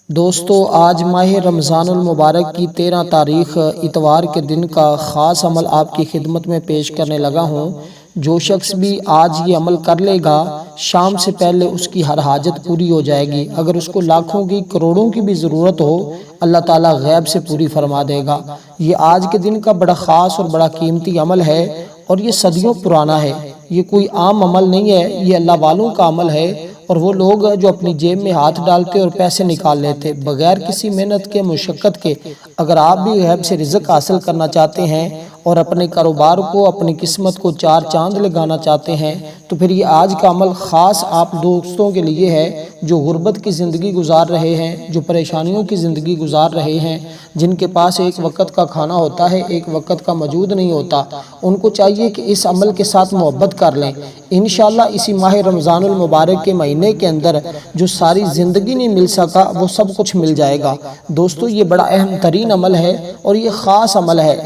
دوستو آج ماہ رمضان المبارک کی 13 تاریخ اتوار کے دن کا خاص عمل آپ کی خدمت میں پیش کرنے لگا ہوں۔ جو شخص بھی آج یہ عمل کر لے گا شام سے پہلے اس کی ہر حاجت پوری ہو جائے گی۔ اگر اس کو لاکھوں کی کروڑوں کی بھی ضرورت ہو اللہ تعالیٰ غیب سے پوری فرما دے گا۔ یہ آج کے دن کا بڑا خاص اور بڑا قیمتی عمل ہے اور یہ صدیوں پرانا ہے۔ یہ کوئی عام عمل نہیں ہے، یہ اللہ والوں کا عمل ہے اور وہ لوگ جو اپنی جیب میں ہاتھ ڈالتے اور پیسے نکال لیتے بغیر کسی محنت کے مشقت کے۔ اگر آپ بھی غیب سے رزق حاصل کرنا چاہتے ہیں اور اپنے کاروبار کو اپنی قسمت کو چار چاند لگانا چاہتے ہیں تو پھر یہ آج کا عمل خاص آپ دوستوں کے لیے ہے جو غربت کی زندگی گزار رہے ہیں، جو پریشانیوں کی زندگی گزار رہے ہیں، جن کے پاس ایک وقت کا کھانا ہوتا ہے ایک وقت کا موجود نہیں ہوتا۔ ان کو چاہیے کہ اس عمل کے ساتھ محبت کر لیں۔ انشاءاللہ اسی ماہ رمضان المبارک کے مہینے کے اندر جو ساری زندگی نہیں مل سکا وہ سب کچھ مل جائے گا۔ دوستو یہ بڑا اہم ترین عمل ہے اور یہ خاص عمل ہے،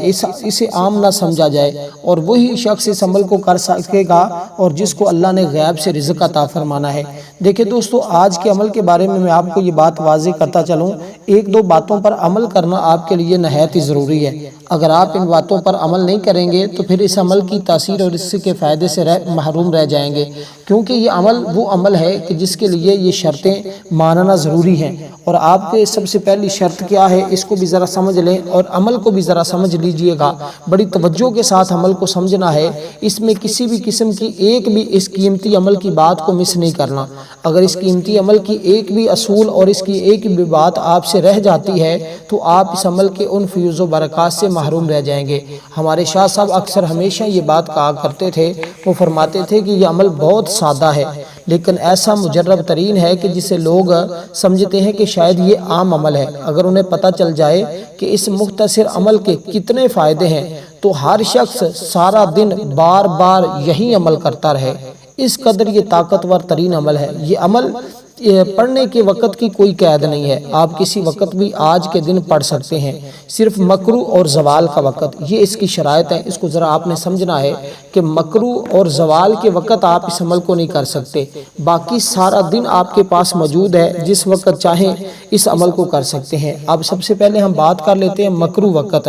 اسے عام نہ سمجھا جائے اور وہی شخص اس عمل کو کر سکے گا اور جس کو اللہ نے غیب سے رزق عطا فرمانا ہے۔ دیکھیں دوستو آج کے عمل کے بارے میں آپ کو یہ بات واضح کرتا چلوں، ایک دو باتوں پر عمل کرنا آپ کے لیے نہایت ہی ضروری ہے۔ اگر آپ ان باتوں پر عمل نہیں کریں گے تو پھر اس عمل کی تاثیر اور اس کے فائدے سے محروم رہ جائیں گے، کیونکہ یہ عمل وہ عمل ہے کہ جس کے لیے یہ شرطیں ماننا ضروری ہیں۔ اور آپ کے سب سے پہلی شرط کیا ہے اس کو بھی ذرا سمجھ لیں اور عمل کو بھی ذرا سمجھ لیجئے گا۔ بڑی توجہ کے ساتھ عمل کو سمجھنا ہے، اس میں کسی بھی قسم کی ایک بھی اس قیمتی عمل کی بات کو مس نہیں کرنا۔ اگر اس قیمتی عمل کی ایک بھی اصول اور اس کی ایک بھی بات آپ سے رہ جاتی ہے تو آپ اس عمل کے ان فیوز و برکات سے محروم رہ جائیں گے۔ ہمارے شاہ صاحب اکثر ہمیشہ یہ بات کہا کرتے تھے، وہ فرماتے تھے کہ یہ عمل بہت سادہ ہے لیکن ایسا مجرب ترین ہے کہ جسے لوگ سمجھتے ہیں کہ شاید یہ عام عمل ہے۔ اگر انہیں پتہ چل جائے کہ اس مختصر عمل کے کتنے فائدے ہیں تو ہر شخص سارا دن بار بار یہی عمل کرتا رہے۔ اس قدر یہ طاقتور ترین عمل ہے۔ یہ عمل پڑھنے کے وقت کی کوئی قید نہیں ہے، آپ کسی وقت بھی آج کے دن پڑھ سکتے ہیں، صرف مکروہ اور زوال کا وقت، یہ اس کی شرائط ہے۔ اس کو ذرا آپ نے سمجھنا ہے کہ مکروہ اور زوال کے وقت آپ اس عمل کو نہیں کر سکتے، باقی سارا دن آپ کے پاس موجود ہے، جس وقت چاہیں اس عمل کو کر سکتے ہیں۔ اب سب سے پہلے ہم بات کر لیتے ہیں مکروہ وقت،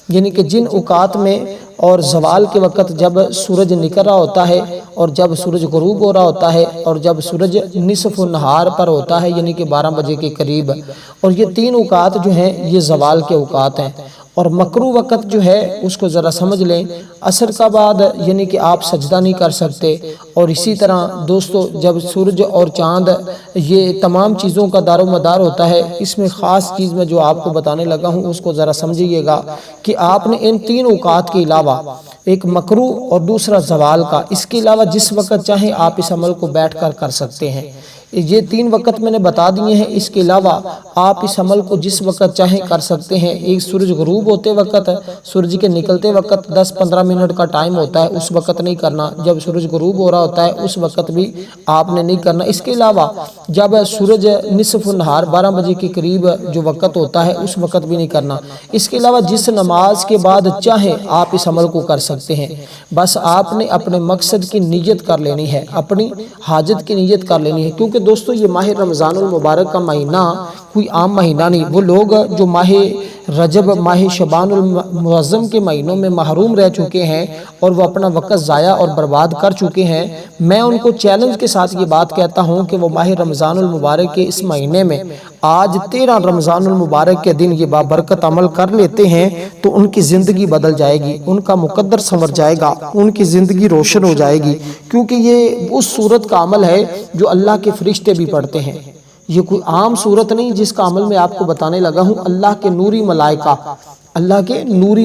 یعنی کہ جن اوقات میں اور زوال کے وقت جب سورج نکل رہا ہوتا ہے اور جب سورج غروب ہو رہا ہوتا ہے اور جب سورج نصف النہار پر ہوتا ہے یعنی کہ 12 بجے کے قریب، اور یہ تین اوقات جو ہیں یہ زوال کے اوقات ہیں۔ اور مکروہ وقت جو ہے اس کو ذرا سمجھ لیں، عصر کا بعد یعنی کہ آپ سجدہ نہیں کر سکتے، اور اسی طرح دوستو جب سورج اور چاند یہ تمام چیزوں کا دار و مدار ہوتا ہے۔ اس میں خاص چیز میں جو آپ کو بتانے لگا ہوں اس کو ذرا سمجھیے گا کہ آپ نے ان تین اوقات کے علاوہ ایک مکروہ اور دوسرا زوال کا، اس کے علاوہ جس وقت چاہیں آپ اس عمل کو بیٹھ کر سکتے ہیں۔ یہ تین وقت میں نے بتا دیے ہیں، اس کے علاوہ آپ اس عمل کو جس وقت چاہیں کر سکتے ہیں۔ ایک سورج غروب ہوتے وقت، سورج کے نکلتے وقت 10-15 منٹ کا ٹائم ہوتا ہے، اس وقت نہیں کرنا۔ جب سورج غروب ہو رہا ہوتا ہے اس وقت بھی آپ نے نہیں کرنا۔ اس کے علاوہ جب سورج نصف النہار 12 بجے کے قریب جو وقت ہوتا ہے اس وقت بھی نہیں کرنا۔ اس کے علاوہ جس نماز کے بعد چاہیں آپ اس عمل کو کر سکتے ہیں، بس آپ نے اپنے مقصد کی نیت کر لینی ہے، اپنی حاجت کی نیت کر لینی ہے، کیونکہ دوستو یہ ماہ رمضان المبارک کا مہینہ کوئی عام مہینہ نہیں۔ وہ لوگ جو ماہ رجب، ماہ شعبان المعظم کے مہینوں میں محروم رہ چکے ہیں اور وہ اپنا وقت ضائع اور برباد کر چکے ہیں، میں ان کو چیلنج کے ساتھ یہ بات کہتا ہوں کہ وہ ماہ رمضان المبارک کے اس مہینے میں آج 13 رمضان المبارک کے دن یہ بابرکت عمل کر لیتے ہیں تو ان کی زندگی بدل جائے گی، ان کا مقدر سنور جائے گا، ان کی زندگی روشن ہو جائے گی، کیونکہ یہ اس صورت کا عمل ہے جو اللہ کے فرشتے بھی پڑھتے ہیں۔ یہ کوئی عام صورت نہیں جس کا عمل میں آپ کو بتانے لگا ہوں۔ اللہ کے نوری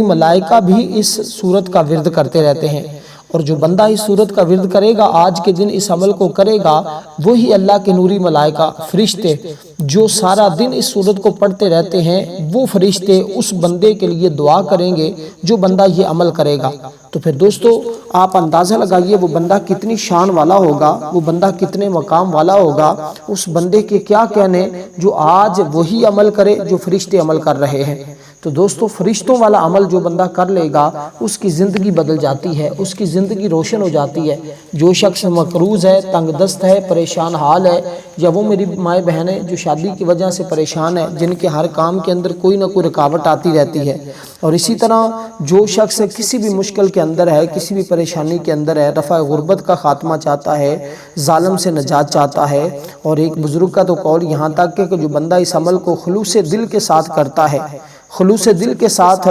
ملائکہ بھی اس صورت کا ورد کرتے رہتے ہیں، اور جو بندہ اس صورت کا ورد کرے گا آج کے دن اس عمل کو کرے گا، وہی اللہ کے نوری ملائکہ فرشتے جو سارا دن اس صورت کو پڑھتے رہتے ہیں، وہ فرشتے اس بندے کے لیے دعا کریں گے جو بندہ یہ عمل کرے گا۔ تو پھر دوستو آپ اندازہ لگائیے وہ بندہ کتنی شان والا ہوگا، وہ بندہ کتنے مقام والا ہوگا، اس بندے کے کیا کہنے جو آج وہی عمل کرے جو فرشتے عمل کر رہے ہیں۔ تو دوستو فرشتوں والا عمل جو بندہ کر لے گا اس کی زندگی بدل جاتی ہے، اس کی زندگی روشن ہو جاتی ہے۔ جو شخص مقروض ہے، تنگ دست ہے، پریشان حال ہے، یا وہ میری مائیں بہنیں جو شادی کی وجہ سے پریشان ہیں، جن کے ہر کام کے اندر کوئی نہ کوئی رکاوٹ آتی رہتی ہے، اور اسی طرح جو شخص کسی بھی مشکل کے اندر ہے، کسی بھی پریشانی کے اندر ہے، رفع غربت کا خاتمہ چاہتا ہے، ظالم سے نجات چاہتا ہے، اور ایک بزرگ کا تو قول یہاں تک کہ جو بندہ اس عمل کو خلوص دل کے ساتھ کرتا ہے، خلوص دل کے ساتھ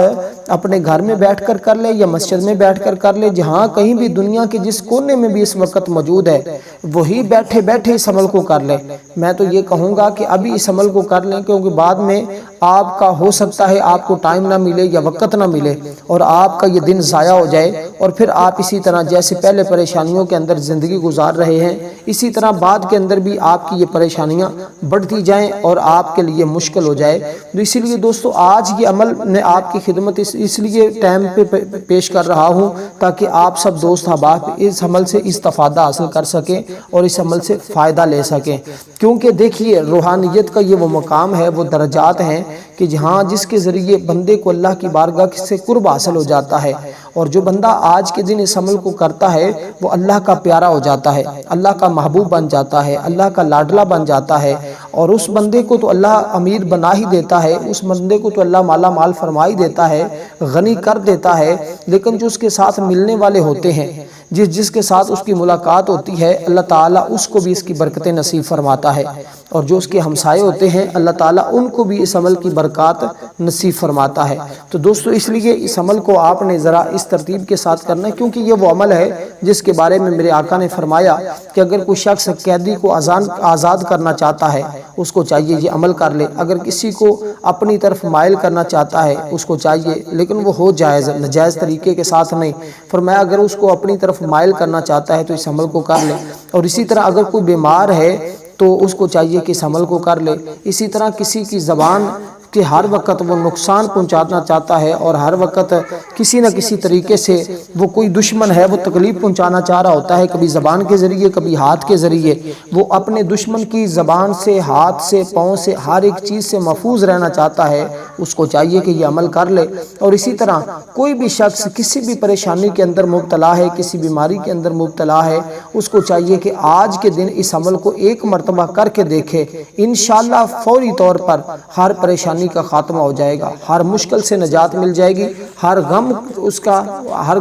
اپنے گھر میں بیٹھ کر لے یا مسجد میں بیٹھ کر لے، جہاں کہیں بھی دنیا کے جس کونے میں بھی اس وقت موجود ہے، وہی بیٹھے بیٹھے اس عمل کو کر لے۔ میں تو یہ کہوں گا کہ ابھی اس عمل کو کر لیں، کیونکہ بعد میں آپ کا ہو سکتا ہے آپ کو ٹائم نہ ملے یا وقت نہ ملے اور آپ کا یہ دن ضائع ہو جائے، اور پھر آپ اسی طرح جیسے پہلے پریشانیوں کے اندر زندگی گزار رہے ہیں، اسی طرح بعد کے اندر بھی آپ کی یہ پریشانیاں بڑھتی جائیں اور آپ کے لیے مشکل ہو جائے۔ تو اسی لیے دوستو آج یہ عمل میں آپ کی خدمت اس لیے ٹائم پہ پیش کر رہا ہوں تاکہ آپ سب دوست احباب اس عمل سے استفادہ حاصل کر سکیں اور اس عمل سے فائدہ لے سکیں، کیونکہ دیکھیے روحانیت کا یہ وہ مقام ہے، وہ درجات ہیں کہ جہاں جس کے ذریعے بندے کو اللہ کی بارگاہ سے قرب حاصل ہو جاتا ہے، اور جو بندہ آج کے دن اس عمل کو کرتا ہے وہ اللہ کا پیارا ہو جاتا ہے، اللہ کا محبوب بن جاتا ہے، اللہ کا لاڈلا بن جاتا ہے، اور اس بندے کو تو اللہ امیر بنا ہی دیتا ہے، اس بندے کو تو اللہ مالا مال فرما ہی دیتا ہے، غنی کر دیتا ہے، لیکن جو اس کے ساتھ ملنے والے ہوتے ہیں، جس کے ساتھ اس کی ملاقات ہوتی ہے، اللہ تعالیٰ اس کو بھی اس کی برکتیں نصیب فرماتا ہے، اور جو اس کے ہمسائے ہوتے ہیں اللہ تعالیٰ ان کو بھی اس عمل کی برکات نصیب فرماتا ہے۔ تو دوستو اس لیے اس عمل کو آپ نے ذرا اس ترتیب کے ساتھ کرنا ہے، کیونکہ یہ وہ عمل ہے جس کے بارے میں میرے آقا نے فرمایا کہ اگر کوئی شخص قیدی کو آزاد کرنا چاہتا ہے اس کو چاہیے یہ عمل کر لے، اگر کسی کو اپنی طرف مائل کرنا چاہتا ہے اس کو چاہیے، لیکن وہ ہو جائز، نجائز طریقے کے ساتھ نہیں۔ فرمایا اگر اس کو اپنی طرف مائل کرنا چاہتا ہے تو اس عمل کو کر لے، اور اسی طرح اگر کوئی بیمار ہے تو اس کو چاہیے کہ اس عمل کو کر لے۔ اسی طرح کسی کی زبان کہ ہر وقت وہ نقصان پہنچانا چاہتا ہے اور ہر وقت کسی نہ کسی طریقے سے وہ کوئی دشمن ہے وہ تکلیف پہنچانا چاہ رہا ہوتا ہے، کبھی زبان کے ذریعے کبھی ہاتھ کے ذریعے، وہ اپنے دشمن کی زبان سے، ہاتھ سے، پاؤں سے، ہر ایک چیز سے محفوظ رہنا چاہتا ہے، اس کو چاہیے کہ یہ عمل کر لے۔ اور اسی طرح کوئی بھی شخص کسی بھی پریشانی کے اندر مبتلا ہے، کسی بیماری کے اندر مبتلا ہے، اس کو چاہیے کہ آج کے دن اس عمل کو ایک مرتبہ کر کے دیکھے، انشاءاللہ فوری طور پر ہر پریشانی کا خاتمہ ہو جائے گا، ہر مشکل سے نجات مل جائے گی، ہر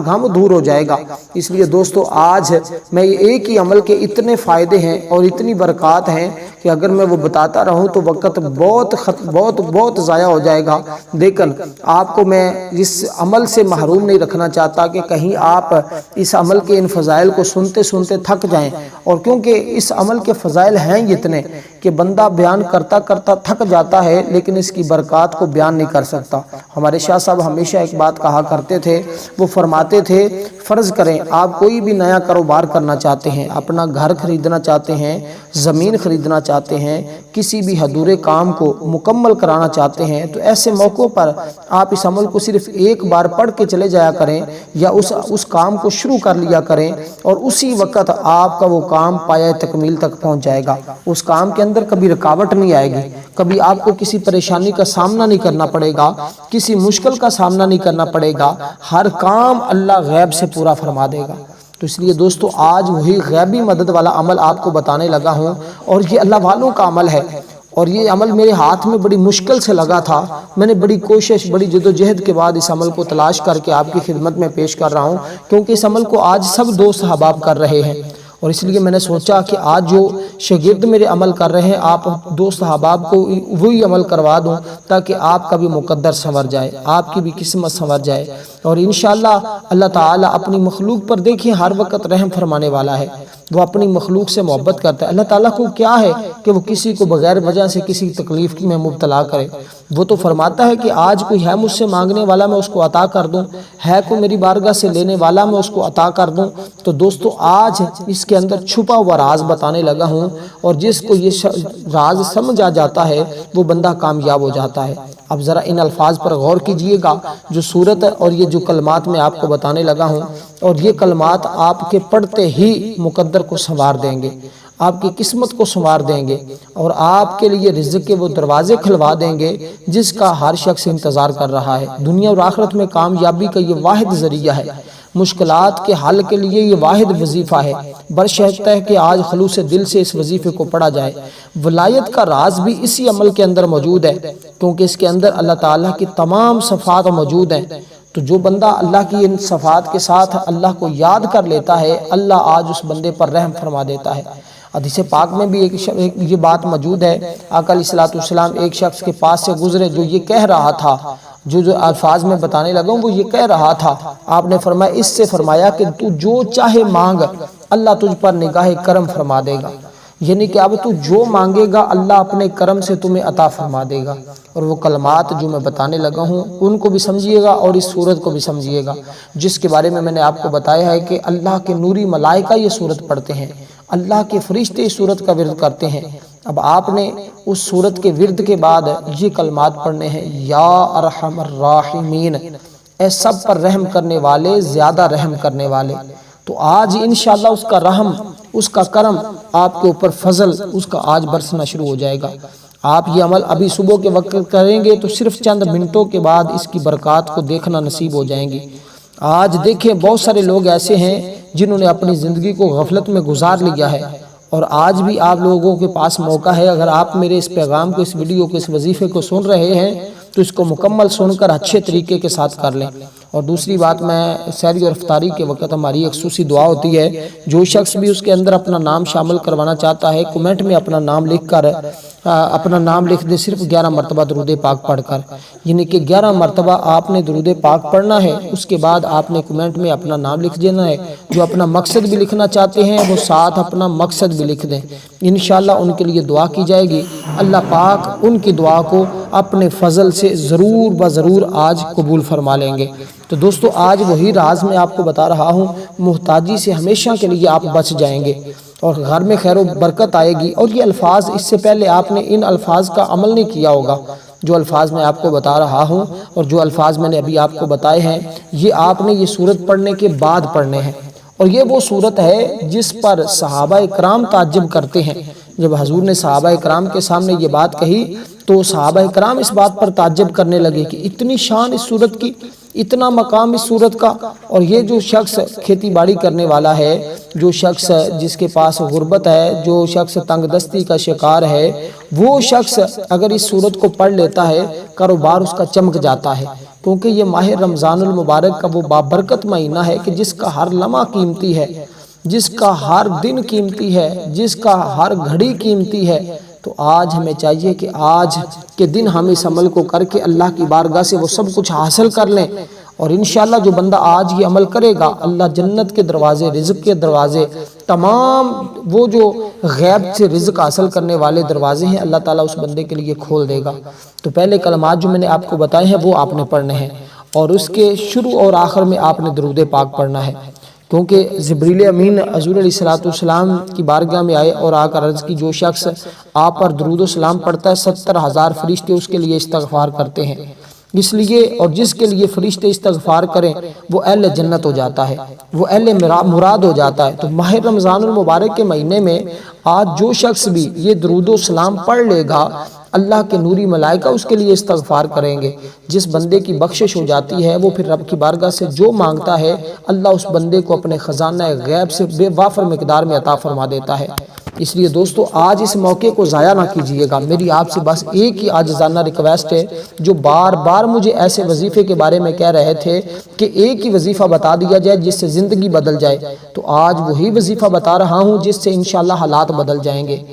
غم دور ہو جائے گا۔ اس لیے دوستو آج میں یہ ایک ہی عمل کے اتنے فائدے ہیں اور اتنی برکات ہیں کہ اگر میں وہ بتاتا رہوں تو وقت بہت ضائع ہو جائے گا، لیکن آپ کو میں اس عمل سے محروم نہیں رکھنا چاہتا کہ کہیں آپ اس عمل کے ان فضائل کو سنتے سنتے تھک جائیں، اور کیونکہ اس عمل کے فضائل ہیں اتنے کہ بندہ بیان کرتا کرتا تھک جاتا ہے لیکن اس کی برکات کو بیان نہیں کر سکتا۔ ہمارے شاہ صاحب ہمیشہ ایک بات کہا کرتے تھے، وہ فرماتے تھے فرض کریں آپ کوئی بھی نیا کاروبار کرنا چاہتے ہیں، اپنا گھر خریدنا چاہتے ہیں، زمین خریدنا چاہتے ہیں، کسی بھی ادھورے کام کو مکمل کرانا چاہتے ہیں، تو ایسے موقعوں پر آپ اس عمل کو صرف ایک بار پڑھ کے چلے جایا کریں یا اس کام کو شروع کر لیا کریں، اور اسی وقت آپ کا وہ کام پایہ تکمیل تک پہنچ جائے گا۔ اس کام کے اندر کبھی رکاوٹ نہیں آئے گی، کبھی آپ کو کسی پریشانی کا سامنا نہیں کرنا پڑے گا، کسی مشکل کا سامنا نہیں کرنا پڑے گا، ہر کام اللہ غیب سے پورا فرما دے گا۔ تو اس لیے دوستو آج وہی غیبی مدد والا عمل آپ کو بتانے لگا ہوں، اور یہ اللہ والوں کا عمل ہے، اور یہ عمل میرے ہاتھ میں بڑی مشکل سے لگا تھا، میں نے بڑی کوشش بڑی جدوجہد کے بعد اس عمل کو تلاش کر کے آپ کی خدمت میں پیش کر رہا ہوں، کیونکہ اس عمل کو آج سب دوست احباب کر رہے ہیں، اور اس لیے میں نے سوچا کہ آج جو شاگرد میرے عمل کر رہے ہیں آپ دوست احباب کو وہی عمل کروا دوں تاکہ آپ کا بھی مقدر سنور جائے، آپ کی بھی قسمت سنور جائے، اور انشاءاللہ اللہ تعالیٰ اپنی مخلوق پر دیکھیں ہر وقت رحم فرمانے والا ہے، وہ اپنی مخلوق سے محبت کرتا ہے۔ اللہ تعالیٰ کو کیا ہے کہ وہ کسی کو بغیر وجہ سے کسی تکلیف میں مبتلا کرے، وہ تو فرماتا ہے کہ آج کوئی ہے مجھ سے مانگنے والا میں اس کو عطا کر دوں، ہے کوئی میری بارگاہ سے لینے والا میں اس کو عطا کر دوں۔ تو دوستو آج اس کے اندر چھپا ہوا راز بتانے لگا ہوں، اور جس کو یہ راز سمجھ آ جاتا ہے وہ بندہ کامیاب ہو جاتا ہے۔ اب ذرا ان الفاظ پر غور کیجئے گا، جو صورت اور یہ جو کلمات میں آپ کو بتانے لگا ہوں، اور یہ کلمات آپ کے پڑھتے ہی مقدر کو سنوار دیں گے، آپ کی قسمت کو سنوار دیں گے، اور آپ کے لیے رزق کے وہ دروازے کھلوا دیں گے جس کا ہر شخص انتظار کر رہا ہے۔ دنیا اور آخرت میں کامیابی کا یہ واحد ذریعہ ہے۔ مشکلات کے حل کے لیے یہ واحد وظیفہ ہے، برشرط ہے کہ آج خلوص دل سے اس وظیفے کو پڑھا جائے۔ ولایت کا راز بھی اسی عمل کے اندر موجود ہے، کیونکہ اس کے اندر اللہ تعالیٰ کی تمام صفات موجود ہیں۔ تو جو بندہ اللہ کی ان صفات کے ساتھ اللہ کو یاد کر لیتا ہے، اللہ آج اس بندے پر رحم فرما دیتا ہے۔ حدیث پاک میں بھی ایک یہ بات موجود ہے، آقا علیہ الصلوۃ والسلام ایک شخص کے پاس سے گزرے جو یہ کہہ رہا تھا، جو الفاظ میں بتانے لگا ہوں وہ یہ کہہ رہا تھا، آپ نے فرمایا اس سے فرمایا کہ تو جو چاہے مانگ، اللہ تجھ پر نگاہ کرم فرما دے گا، یعنی کہ اب تو جو مانگے گا اللہ اپنے کرم سے تمہیں عطا فرما دے گا۔ اور وہ کلمات جو میں بتانے لگا ہوں ان کو بھی سمجھیے گا اور اس سورت کو بھی سمجھیے گا، جس کے بارے میں نے آپ کو بتایا ہے کہ اللہ کے نوری ملائکہ یہ سورت پڑھتے ہیں، اللہ کے فرشتے اس سورت کا ورد کرتے ہیں۔ اب آپ نے اس سورت کے ورد کے بعد یہ کلمات پڑھنے ہیں، یا ارحم الراحمین، اے سب پر رحم کرنے والے، زیادہ رحم کرنے والے۔ تو آج انشاءاللہ اس کا رحم، اس کا کرم، آپ کے اوپر فضل اس کا آج برسنا شروع ہو جائے گا۔ آپ یہ عمل ابھی صبح کے وقت کریں گے تو صرف چند منٹوں کے بعد اس کی برکات کو دیکھنا نصیب ہو جائیں گی۔ آج دیکھیں بہت سارے لوگ ایسے ہیں جنہوں نے اپنی زندگی کو غفلت میں گزار لیا ہے، اور آج بھی آپ لوگوں کے پاس موقع ہے، اگر آپ میرے اس پیغام کو، اس ویڈیو کو، اس وظیفے کو سن رہے ہیں تو اس کو مکمل سن کر اچھے طریقے کے ساتھ کر لیں۔ اور دوسری بات، میں سحری اور افطاری کے وقت ہماری ایک خصوصی دعا ہوتی ہے، جو شخص بھی اس کے اندر اپنا نام شامل کروانا چاہتا ہے کمنٹ میں اپنا نام لکھ کر اپنا نام لکھ دے، صرف 11 مرتبہ درود پاک پڑھ کر، یعنی کہ 11 مرتبہ آپ نے درود پاک پڑھنا ہے۔ اس کے بعد آپ نے کمنٹ میں اپنا نام لکھ دینا ہے، جو اپنا مقصد بھی لکھنا چاہتے ہیں وہ ساتھ اپنا مقصد بھی لکھ دیں، انشاءاللہ ان کے لیے دعا کی جائے گی۔ اللہ پاک ان کی دعا کو اپنے فضل سے ضرور بضرور آج قبول فرما لیں گے۔ تو دوستو، آج وہی راز میں آپ کو بتا رہا ہوں، محتاجی سے ہمیشہ کے لیے آپ بچ جائیں گے اور گھر میں خیر و برکت آئے گی۔ اور یہ الفاظ، اس سے پہلے آپ نے ان الفاظ کا عمل نہیں کیا ہوگا، جو الفاظ میں آپ کو بتا رہا ہوں اور جو الفاظ میں نے ابھی آپ کو بتائے ہیں، یہ آپ نے یہ سورت پڑھنے کے بعد پڑھنے ہیں۔ اور یہ وہ سورت ہے جس پر صحابہ اکرام تعجب کرتے ہیں۔ جب حضور نے صحابہ اکرام کے سامنے یہ بات کہی تو صحابہ اکرام اس بات پر تعجب کرنے لگے کہ اتنی شان اس سورت کی، اتنا مقام اس سورت کا، اور یہ جو شخص کھیتی باڑی کرنے والا ہے، جو شخص جس کے پاس غربت ہے، جو شخص تنگ دستی کا شکار ہے، وہ شخص اگر اس سورت کو پڑھ لیتا ہے کاروبار اس کا چمک جاتا ہے، کیونکہ یہ ماہ رمضان المبارک کا وہ بابرکت مہینہ ہے کہ جس کا ہر لمحہ قیمتی ہے، جس کا ہر دن قیمتی ہے، جس کا ہر گھڑی قیمتی ہے۔ تو آج ہمیں چاہیے کہ آج کے دن ہم اس عمل کو کر کے اللہ کی بارگاہ سے وہ سب کچھ حاصل کر لیں، اور انشاءاللہ جو بندہ آج یہ عمل کرے گا، اللہ جنت کے دروازے، رزق کے دروازے، تمام وہ جو غیب سے رزق حاصل کرنے والے دروازے ہیں، اللہ تعالیٰ اس بندے کے لیے کھول دے گا۔ تو پہلے کلمات جو میں نے آپ کو بتائے ہیں وہ آپ نے پڑھنے ہیں، اور اس کے شروع اور آخر میں آپ نے درود پاک پڑھنا ہے، کیونکہ جبریل امین حضور علیہ الصلوۃ والسلام کی بارگاہ میں آئے اور آ کر عرض کی، جو شخص آپ پر درود و سلام پڑھتا ہے 70,000 فرشتے اس کے لیے استغفار کرتے ہیں، اس لیے، اور جس کے لیے فرشتے استغفار کریں وہ اہل جنت ہو جاتا ہے، وہ اہل مراد ہو جاتا ہے۔ تو ماہ رمضان المبارک کے مہینے میں آج جو شخص بھی یہ درود و سلام پڑھ لے گا، اللہ کے نوری ملائکہ اس کے لیے استغفار کریں گے۔ جس بندے کی بخشش ہو جاتی ہے وہ پھر رب کی بارگاہ سے جو مانگتا ہے اللہ اس بندے کو اپنے خزانہ غیب سے بے وافر مقدار میں عطا فرما دیتا ہے۔ اس لیے دوستو، آج اس موقع کو ضائع نہ کیجیے گا۔ میری آپ سے بس ایک ہی عاجزانہ ریکویسٹ ہے، جو بار بار مجھے ایسے وظیفے کے بارے میں کہہ رہے تھے کہ ایک ہی وظیفہ بتا دیا جائے جس سے زندگی بدل جائے، تو آج وہی وظیفہ بتا رہا ہوں جس سے انشاءاللہ حالات بدل جائیں گے۔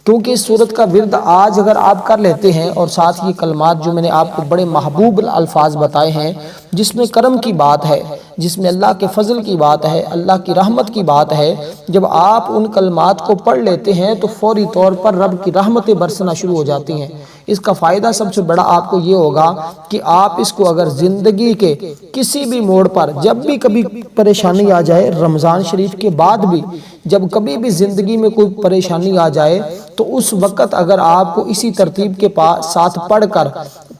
کیونکہ اس سورت کا ورد آج اگر آپ کر لیتے ہیں، اور ساتھ یہ کلمات جو میں نے آپ کو بڑے محبوب الفاظ بتائے ہیں، جس میں کرم کی بات ہے، جس میں اللہ کے فضل کی بات ہے، اللہ کی رحمت کی بات ہے، جب آپ ان کلمات کو پڑھ لیتے ہیں تو فوری طور پر رب کی رحمتیں برسنا شروع ہو جاتی ہیں۔ اس کا فائدہ سب سے بڑا آپ کو یہ ہوگا کہ آپ اس کو اگر زندگی کے کسی بھی موڑ پر، جب بھی کبھی پریشانی آ جائے، رمضان شریف کے بعد بھی جب کبھی بھی زندگی میں کوئی پریشانی آ جائے، تو اس وقت اگر آپ کو اسی ترتیب کے ساتھ پڑھ کر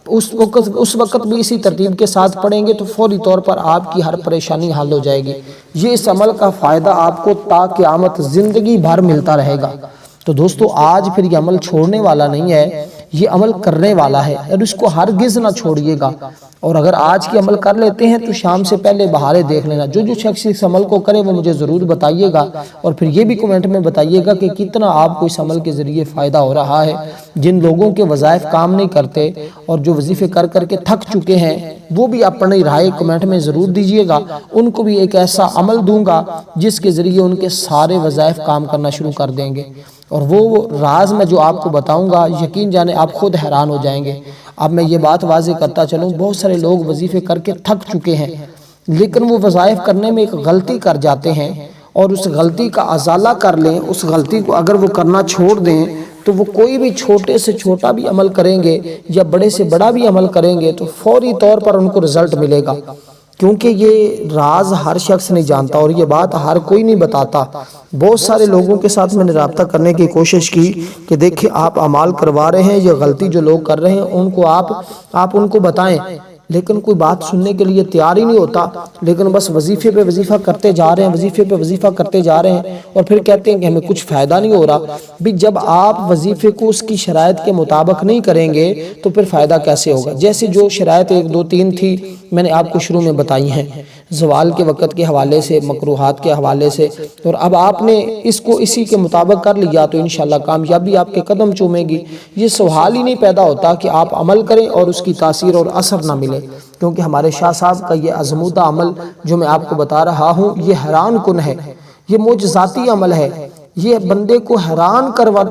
اس وقت بھی اسی ترتیب کے ساتھ پڑھیں گے تو فوری طور پر آپ کی ہر پریشانی حل ہو جائے گی۔ یہ اس عمل کا فائدہ آپ کو تا قیامت زندگی بھر ملتا رہے گا۔ تو دوستو، آج پھر یہ عمل چھوڑنے والا نہیں ہے، یہ عمل کرنے والا ہے اور اس کو ہرگز نہ چھوڑیے گا۔ اور اگر آج کی عمل کر لیتے ہیں تو شام سے پہلے بہاریں دیکھ لینا۔ جو شخص اس عمل کو کرے وہ مجھے ضرور بتائیے گا، اور پھر یہ بھی کمنٹ میں بتائیے گا کہ کتنا آپ کو اس عمل کے ذریعے فائدہ ہو رہا ہے۔ جن لوگوں کے وظائف کام نہیں کرتے اور جو وظیفے کر کر کے تھک چکے ہیں، وہ بھی اپنی رائے کمنٹ میں ضرور دیجیے گا۔ ان کو بھی ایک ایسا عمل دوں گا جس کے ذریعے ان کے سارے وظائف کام کرنا شروع کر دیں گے، اور وہ راز میں جو آپ کو بتاؤں گا یقین جانے آپ خود حیران ہو جائیں گے۔ اب میں یہ بات واضح کرتا چلوں، بہت سارے لوگ وظیفے کر کے تھک چکے ہیں، لیکن وہ وظائف کرنے میں ایک غلطی کر جاتے ہیں، اور اس غلطی کا ازالہ کر لیں۔ اس غلطی کو اگر وہ کرنا چھوڑ دیں تو وہ کوئی بھی چھوٹے سے چھوٹا بھی عمل کریں گے یا بڑے سے بڑا بھی عمل کریں گے تو فوری طور پر ان کو رزلٹ ملے گا، کیونکہ یہ راز ہر شخص نہیں جانتا اور یہ بات ہر کوئی نہیں بتاتا۔ بہت سارے لوگوں کے ساتھ میں نے رابطہ کرنے کی کوشش کی کہ دیکھیں آپ اعمال کروا رہے ہیں، یہ غلطی جو لوگ کر رہے ہیں ان کو آپ ان کو بتائیں، لیکن کوئی بات سننے کے لیے تیار ہی نہیں ہوتا، لیکن بس وظیفے پہ وظیفہ کرتے جا رہے ہیں، وظیفے پہ وظیفہ کرتے جا رہے ہیں، اور پھر کہتے ہیں کہ ہمیں کچھ فائدہ نہیں ہو رہا۔ بھی جب آپ وظیفے کو اس کی شرائط کے مطابق نہیں کریں گے تو پھر فائدہ کیسے ہوگا؟ جیسے جو شرائط 1 2 3 تھی میں نے آپ کو شروع میں بتائی ہیں، زوال کے وقت کے حوالے سے، مکروہات کے حوالے سے، اور اب آپ نے اس کو اسی کے مطابق کر لیا تو انشاءاللہ کامیابی آپ کے قدم چومے گی۔ یہ سوال ہی نہیں پیدا ہوتا کہ آپ عمل کریں اور اس کی تاثیر اور اثر نہ ملے، کیونکہ ہمارے شاہ صاحب کا یہ ازمودہ عمل جو میں آپ کو بتا رہا ہوں یہ حیران کن ہے، یہ معجزاتی عمل ہے، یہ بندے کو حیران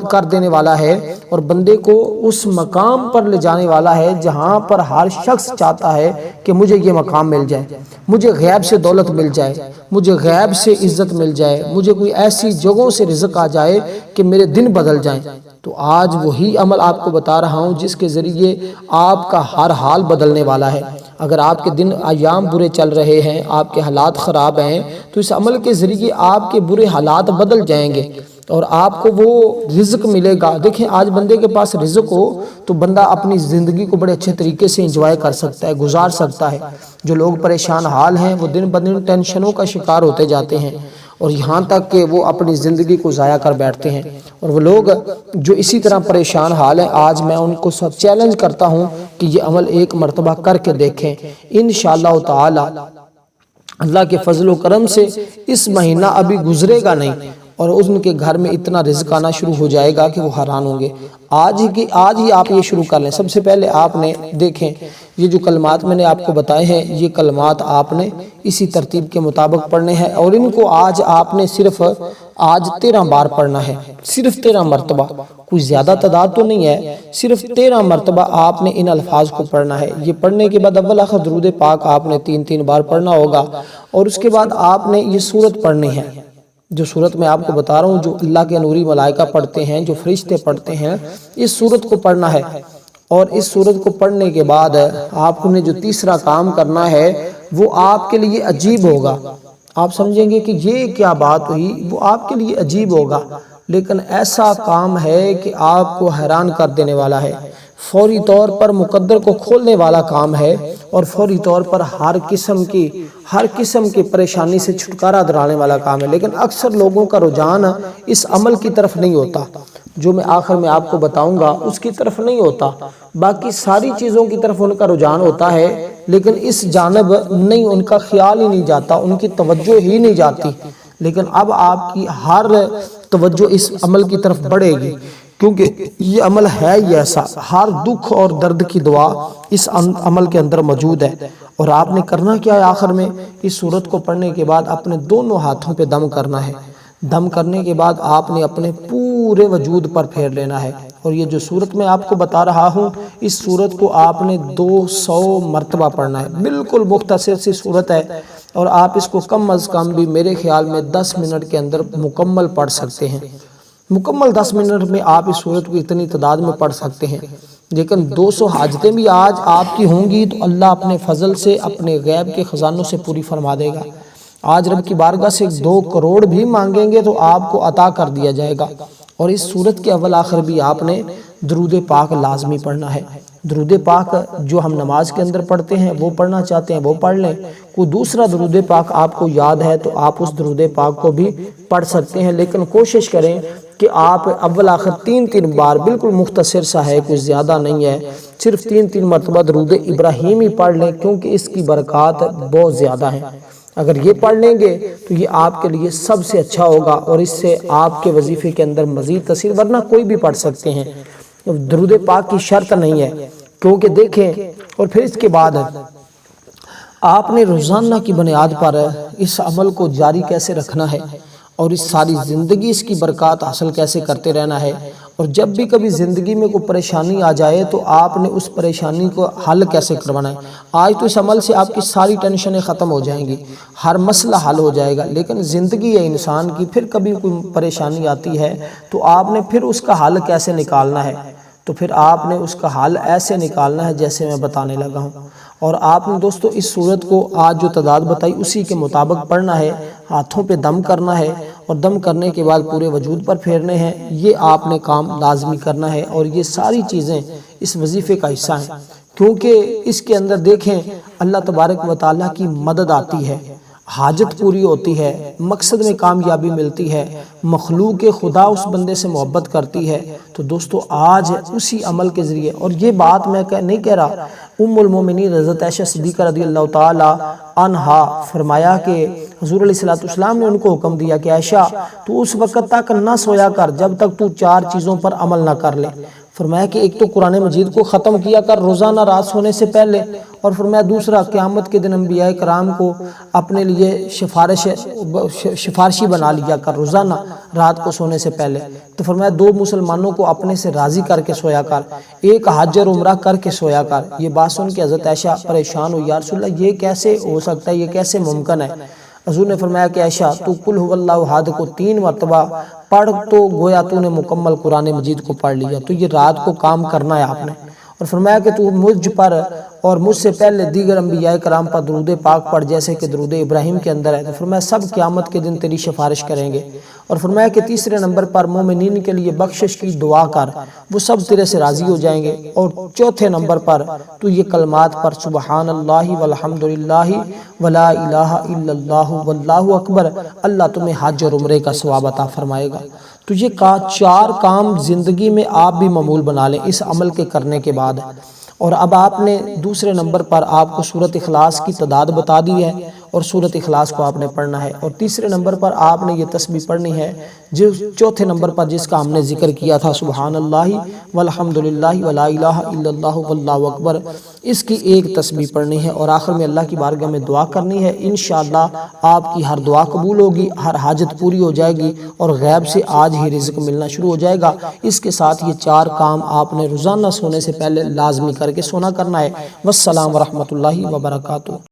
کر دینے والا ہے، اور بندے کو اس مقام پر لے جانے والا ہے جہاں پر ہر شخص چاہتا ہے کہ مجھے یہ مقام مل جائے، مجھے غیب سے دولت مل جائے، مجھے غیب سے عزت مل جائے، مجھے کوئی ایسی جگہوں سے رزق آ جائے کہ میرے دن بدل جائیں۔ تو آج وہی عمل آپ کو بتا رہا ہوں جس کے ذریعے آپ کا ہر حال بدلنے والا ہے۔ اگر آپ کے دن ایام برے چل رہے ہیں، آپ کے حالات خراب ہیں، تو اس عمل کے ذریعے آپ کے برے حالات بدل جائیں گے اور آپ کو وہ رزق ملے گا۔ دیکھیں آج بندے کے پاس رزق ہو تو بندہ اپنی زندگی کو بڑے اچھے طریقے سے انجوائے کر سکتا ہے، گزار سکتا ہے۔ جو لوگ پریشان حال ہیں وہ دن بدن ٹینشنوں کا شکار ہوتے جاتے ہیں، اور یہاں تک کہ وہ اپنی زندگی کو ضائع کر بیٹھتے ہیں۔ اور وہ لوگ جو اسی طرح پریشان حال ہیں، آج میں ان کو سب چیلنج کرتا ہوں کہ یہ عمل ایک مرتبہ کر کے دیکھیں، انشاءاللہ تعالی اللہ کے فضل و کرم سے اس مہینہ ابھی گزرے گا نہیں اور ان کے گھر میں اتنا رزق آنا شروع ہو جائے گا کہ وہ حیران ہوں گے۔ آج ہی آپ یہ شروع کر لیں۔ سب سے پہلے آپ نے دیکھیں یہ جو کلمات میں نے آپ کو بتائے ہیں، یہ کلمات آپ نے اسی ترتیب کے مطابق پڑھنے ہیں، اور ان کو آج آپ نے صرف 13 بار پڑھنا ہے، صرف 13 مرتبہ، کوئی زیادہ تعداد تو نہیں ہے، صرف 13 مرتبہ آپ نے ان الفاظ کو پڑھنا ہے۔ یہ پڑھنے کے بعد اول آخر درود پاک آپ نے 3 بار پڑھنا ہوگا، اور اس کے بعد آپ نے یہ سورت پڑھنی ہے، جو سورت میں آپ کو بتا رہا ہوں، جو اللہ کے نوری ملائکہ پڑھتے ہیں، جو فرشتے پڑھتے ہیں، اس سورت کو پڑھنا ہے۔ اور اس سورت کو پڑھنے کے بعد آپ نے جو تیسرا کام کرنا ہے وہ آپ کے لیے عجیب ہوگا۔ آپ سمجھیں گے کہ یہ کیا بات ہوئی، وہ آپ کے لیے عجیب ہوگا، لیکن ایسا کام ہے کہ آپ کو حیران کر دینے والا ہے، فوری طور پر مقدر کو کھولنے والا کام ہے، اور فوری طور پر ہر قسم کی پریشانی سے چھٹکارا دلانے والا کام ہے۔ لیکن اکثر لوگوں کا رجحان اس عمل کی طرف نہیں ہوتا، جو میں آخر میں آپ کو بتاؤں گا اس کی طرف نہیں ہوتا، باقی ساری چیزوں کی طرف ان کا رجحان ہوتا ہے، لیکن اس جانب نہیں، ان کا خیال ہی نہیں جاتا، ان کی توجہ ہی نہیں جاتی۔ لیکن اب آپ کی ہر توجہ اس عمل کی طرف بڑھے گی، کیونکہ یہ عمل ہے ہی ایسا، ہر دکھ اور درد کی دعا اس عمل کے اندر موجود ہے۔ اور آپ نے کرنا کیا ہے، آخر میں اس سورت کو پڑھنے کے بعد اپنے دونوں ہاتھوں پہ دم کرنا ہے۔ دم کرنے کے بعد آپ نے اپنے پورے وجود پر پھیر لینا ہے، اور یہ جو سورت میں آپ کو بتا رہا ہوں اس سورت کو آپ نے 200 مرتبہ پڑھنا ہے۔ بالکل مختصر سی سورت ہے، اور آپ اس کو کم از کم بھی میرے خیال میں 10 منٹ کے اندر مکمل پڑھ سکتے ہیں۔ مکمل 10 منٹ میں آپ اس سورت کو اتنی تعداد میں پڑھ سکتے ہیں، لیکن 200 حاجتیں بھی آج آپ کی ہوں گی تو اللہ اپنے فضل سے اپنے غیب کے خزانوں سے پوری فرما دے گا۔ آج رب کی بارگاہ سے 2 کروڑ بھی مانگیں گے تو آپ کو عطا کر دیا جائے گا۔ اور اس سورت کے اول آخر بھی آپ نے درود پاک لازمی پڑھنا ہے۔ درود پاک جو ہم نماز کے اندر پڑھتے ہیں وہ پڑھنا چاہتے ہیں وہ پڑھ لیں، کوئی دوسرا درود پاک آپ کو یاد ہے تو آپ اس درود پاک کو بھی پڑھ سکتے ہیں، لیکن کوشش کریں کہ آپ اول آخر 3 بار، بالکل مختصر سا ہے، کوئی زیادہ نہیں ہے، صرف 3 مرتبہ درود ابراہیمی پڑھ لیں، کیونکہ اس کی برکات بہت زیادہ ہیں۔ اگر یہ پڑھ لیں گے تو یہ آپ کے لیے سب سے اچھا ہوگا، اور اس سے آپ کے وظیفے کے اندر مزید تاثیر، ورنہ کوئی بھی پڑھ سکتے ہیں، درود پاک کی شرط نہیں ہے۔ کیونکہ دیکھیں، اور پھر اس کے بعد آپ نے روزانہ کی بنیاد پر اس عمل کو جاری کیسے رکھنا ہے، اور اس ساری زندگی اس کی برکات حاصل کیسے کرتے رہنا ہے، اور جب بھی کبھی زندگی میں کوئی پریشانی آ جائے تو آپ نے اس پریشانی کو حل کیسے کروانا ہے۔ آج تو اس عمل سے آپ کی ساری ٹینشنیں ختم ہو جائیں گی، ہر مسئلہ حل ہو جائے گا، لیکن زندگی ہے انسان کی، پھر کبھی کوئی پریشانی آتی ہے تو آپ نے پھر اس کا حل کیسے نکالنا ہے، تو پھر آپ نے اس کا حل ایسے نکالنا ہے جیسے میں بتانے لگا ہوں۔ اور آپ نے دوستو اس صورت کو آج جو تعداد بتائی اسی کے مطابق پڑھنا ہے، ہاتھوں پہ دم کرنا ہے، اور دم کرنے کے بعد پورے وجود پر پھیرنے ہیں، یہ آپ نے کام لازمی کرنا ہے، اور یہ ساری چیزیں اس وظیفے کا حصہ ہیں، کیونکہ اس کے اندر دیکھیں اللہ تبارک و تعالیٰ کی مدد آتی ہے، حاجت پوری ہوتی ہے، مقصد میں کامیابی ملتی ہے، مخلوق خدا اس بندے سے محبت کرتی ہے۔ تو دوستو آج اسی عمل کے ذریعے، اور یہ بات میں نہیں کہہ رہا، المومنین حضرت عائشہ صدیقہ رضی اللہ تعالی عنہا فرمایا کہ حضور علیہ السلام نے ان کو حکم دیا کہ عائشہ تو اس وقت تک نہ سویا کر جب تک تو 4 چیزوں پر عمل نہ کر لے۔ فرمایا کہ ایک تو قرآن مجید کو ختم کیا کر روزانہ رات سونے سے پہلے، اور فرمایا دوسرا قیامت کے دن انبیاء کرام کو اپنے لیے سفارشی بنا لیا کر روزانہ رات کو سونے سے پہلے۔ تو فرمایا 2 مسلمانوں کو اپنے سے راضی کر کے سویا کر، 1 حج اور عمرہ کر کے سویا کر۔ یہ بات سن کے حضرت عائشہ پریشان ہوئی، یا رسول اللہ یہ کیسے ہو سکتا ہے، یہ کیسے ممکن ہے؟ حضور نے فرمایا کہ عائشہ تو قل هو اللہ احد کو 3 مرتبہ پڑھ تو گویا تو نے مکمل قرآن مجید کو پڑھ لیا۔ تو یہ رات کو کام کرنا ہے آپ نے، اور فرمایا کہ تو مجھ پر اور مجھ سے پہلے دیگر انبیاء کرام پر درود پاک پڑھ جیسے کہ درود ابراہیم کے اندر ہے۔ تو فرمایا سب قیامت کے دن تیری سفارش کریں گے، اور فرمایا کہ تیسرے نمبر پر مومنین کے لیے بخشش کی دعا کر، وہ سب تیرے سے راضی ہو جائیں گے، اور چوتھے نمبر پر تو یہ کلمات پر سبحان اللہ والحمدللہ ولا الہ الا اللہ واللہ اکبر، اللہ تمہیں حج اور عمرے کا ثواب عطا فرمائے گا۔ تو یہ 4 کام زندگی میں آپ بھی معمول بنا لیں اس عمل کے کرنے کے بعد۔ اور اب آپ نے دوسرے نمبر پر آپ کو سورۃ اخلاص کی تعداد بتا دی ہے، اور سورۃ اخلاص کو آپ نے پڑھنا ہے، اور تیسرے نمبر پر آپ نے یہ تسبیح پڑھنی ہے، جو چوتھے نمبر پر جس کا ہم نے ذکر کیا تھا سبحان اللہ والحمدللہ ولا الہ الا اللہ واللہ اکبر، اس کی 1 تسبیح پڑھنی ہے، اور آخر میں اللہ کی بارگاہ میں دعا کرنی ہے۔ انشاءاللہ آپ کی ہر دعا قبول ہوگی، ہر حاجت پوری ہو جائے گی، اور غیب سے آج ہی رزق ملنا شروع ہو جائے گا۔ اس کے ساتھ یہ 4 کام آپ نے روزانہ سونے سے پہلے لازمی کر کے سونا کرنا ہے۔ والسلام ورحمۃ اللہ وبرکاتہ۔